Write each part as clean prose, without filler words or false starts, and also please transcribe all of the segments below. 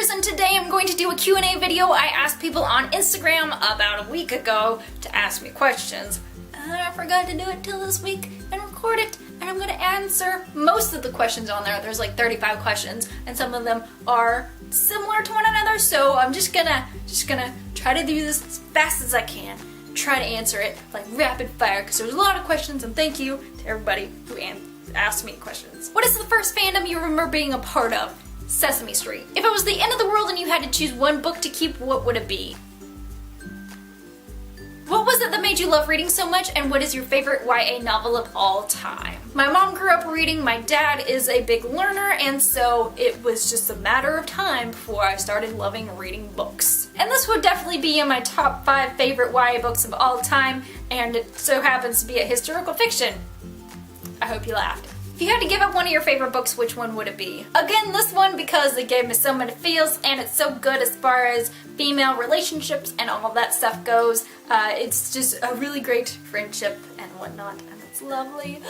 Elizziebooks, and today I'm going to do a Q&A video. I asked people on Instagram about a week ago to ask me questions, and I forgot to do it till this week and record it, and I'm going to answer most of the questions on there. There's like 35 questions, and some of them are similar to one another, so I'm just gonna try to do this as fast as I can. Try to answer it like rapid fire, because there's a lot of questions, and thank you to everybody who asked me questions. What is the first fandom you remember being a part of? Sesame Street. If it was the end of the world and you had to choose one book to keep, what would it be? What was it that made you love reading so much, and what is your favorite YA novel of all time? My mom grew up reading, my dad is a big learner, and so it was just a matter of time before I started loving reading books. And this would definitely be in my top 5 favorite YA books of all time, and it so happens to be a historical fiction. I hope you laughed. If you had to give up one of your favorite books, which one would it be? Again, this one because it gave me so many feels, and it's so good as far as female relationships and all that stuff goes. It's just a really great friendship and whatnot, and it's lovely.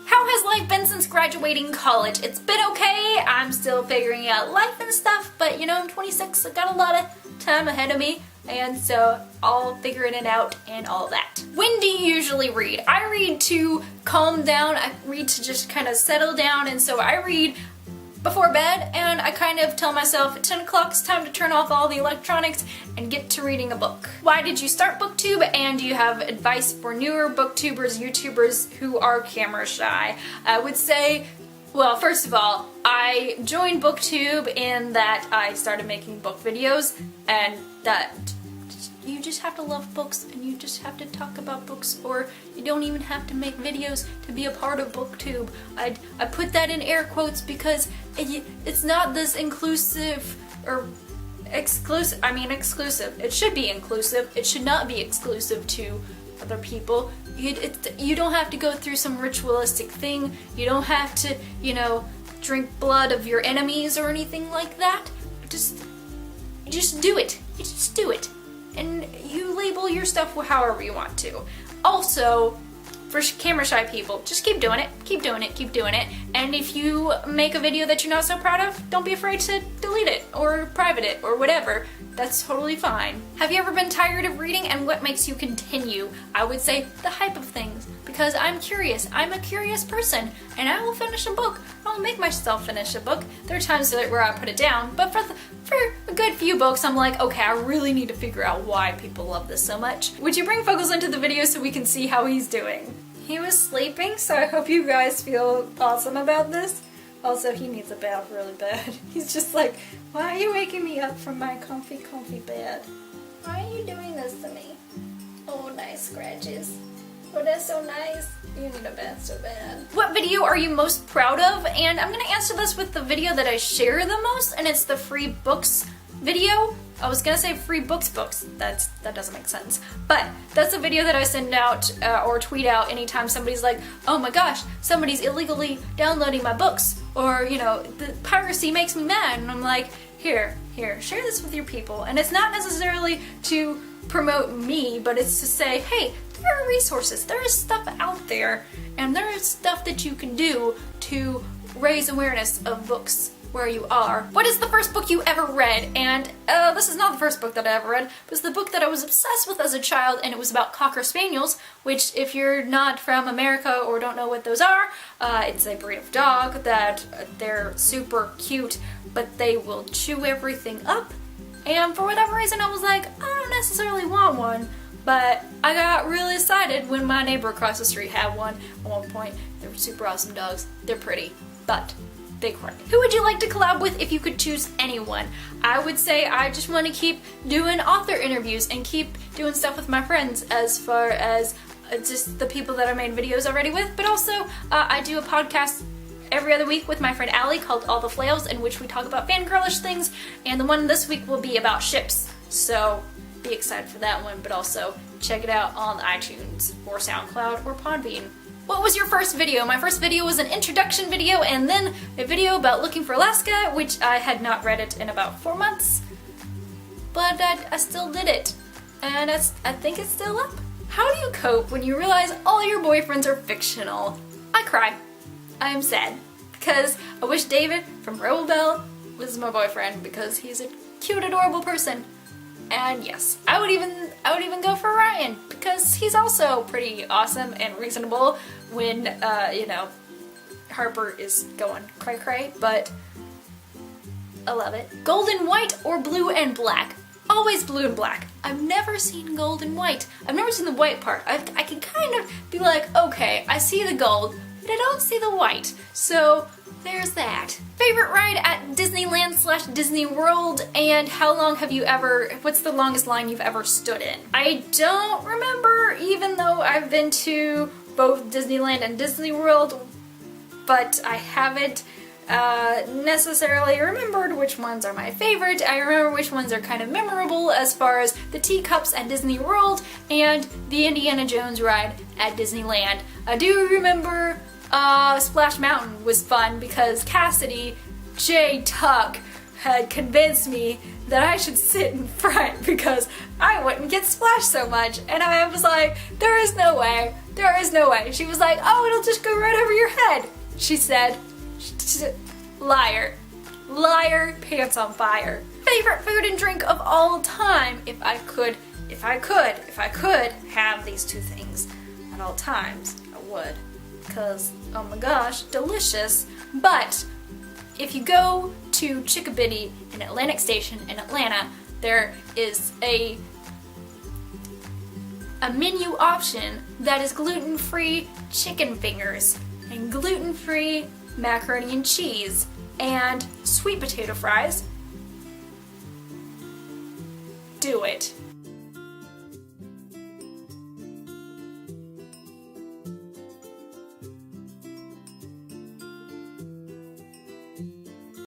How has life been since graduating college? It's been okay. I'm still figuring out life and stuff, but you know, I'm 26, I got a lot of time ahead of me, and so I'll figure it out and all that. When do you usually read? I read to calm down, I read to just kind of settle down, and so I read before bed, and I kind of tell myself at 10 o'clock it's time to turn off all the electronics and get to reading a book. Why did you start BookTube, and do you have advice for newer booktubers, YouTubers who are camera shy? I would say, well, first of all, I joined BookTube in that I started making book videos, and that you just have to love books, and you just have to talk about books, or you don't even have to make videos to be a part of BookTube. I put that in air quotes because it's not this inclusive or exclusive. I mean exclusive. It should be inclusive. It should not be exclusive to other people. You don't have to go through some ritualistic thing. You don't have to, you know, drink blood of your enemies or anything like that. Just do it. You just do it. And you label your stuff however you want to. Also, for camera shy people, just keep doing it, keep doing it, keep doing it. And if you make a video that you're not so proud of, don't be afraid to delete it or private it or whatever. That's totally fine. Have you ever been tired of reading, and what makes you continue? I would say the hype of things, because I'm curious. I'm a curious person, and I will finish a book. I'll make myself finish a book. There are times where I put it down, but for a good few books, I'm like, okay, I really need to figure out why people love this so much. Would you bring Fogels into the video so we can see how he's doing? He was sleeping, so I hope you guys feel awesome about this. Also, he needs a bath really bad. He's just like, why are you waking me up from my comfy bed? Why are you doing this to me? Oh, nice scratches. Oh, that's so nice. You need a bath so bad. What video are you most proud of? And I'm gonna answer this with the video that I share the most, and it's the free books video. I was gonna say free books. That doesn't make sense. But that's a video that I send out or tweet out anytime somebody's like, oh my gosh, somebody's illegally downloading my books. Or, you know, the piracy makes me mad. And I'm like, here, share this with your people. And it's not necessarily to promote me, but it's to say, hey, there are resources, there is stuff out there, and there is stuff that you can do to raise awareness of books where you are. What is the first book you ever read? And this is not the first book that I ever read, but it's the book that I was obsessed with as a child, and it was about Cocker Spaniels, which if you're not from America or don't know what those are, it's a breed of dog that they're super cute, but they will chew everything up. And for whatever reason, I was like, I don't necessarily want one, but I got really excited when my neighbor across the street had one at one point. They were super awesome dogs. They're pretty, but big heart. Who would you like to collab with if you could choose anyone? I would say I just want to keep doing author interviews and keep doing stuff with my friends, as far as just the people that I made videos already with, but also I do a podcast every other week with my friend Allie called All the Flails, in which we talk about fangirlish things, and the one this week will be about ships, so be excited for that one, but also check it out on iTunes or SoundCloud or Podbean. What was your first video? My first video was an introduction video, and then a video about looking for Alaska, which I had not read it in about 4 months, but I still did it, and I think it's still up. How do you cope when you realize all your boyfriends are fictional? I cry. I am sad, because I wish David from Rebel Bell This is my boyfriend because he's a cute, adorable person. And yes, I would even go for Ryan because he's also pretty awesome and reasonable when, you know, Harper is going cray-cray, but I love it. Gold and white or blue and black? Always blue and black. I've never seen gold and white. I've never seen the white part. I can kind of be like, okay, I see the gold, but I don't see the white. So there's that. Favorite ride at Disneyland/Disney World, and how long have you ever, what's the longest line you've ever stood in? I don't remember, even though I've been to both Disneyland and Disney World, but I haven't necessarily remembered which ones are my favorite. I remember which ones are kind of memorable as far as the teacups at Disney World and the Indiana Jones ride at Disneyland. I do remember Splash Mountain was fun because Cassidy J. Tuck had convinced me that I should sit in front because I wouldn't get splashed so much, and I was like, there is no way, there is no way. She was like, oh, it'll just go right over your head. She said, liar, liar, pants on fire. Favorite food and drink of all time? If I could have these two things at all times, I would. Because, oh my gosh, delicious. But if you go to Chickabiddy in Atlantic Station in Atlanta, there is a menu option that is gluten-free chicken fingers and gluten-free macaroni and cheese and sweet potato fries. Do it.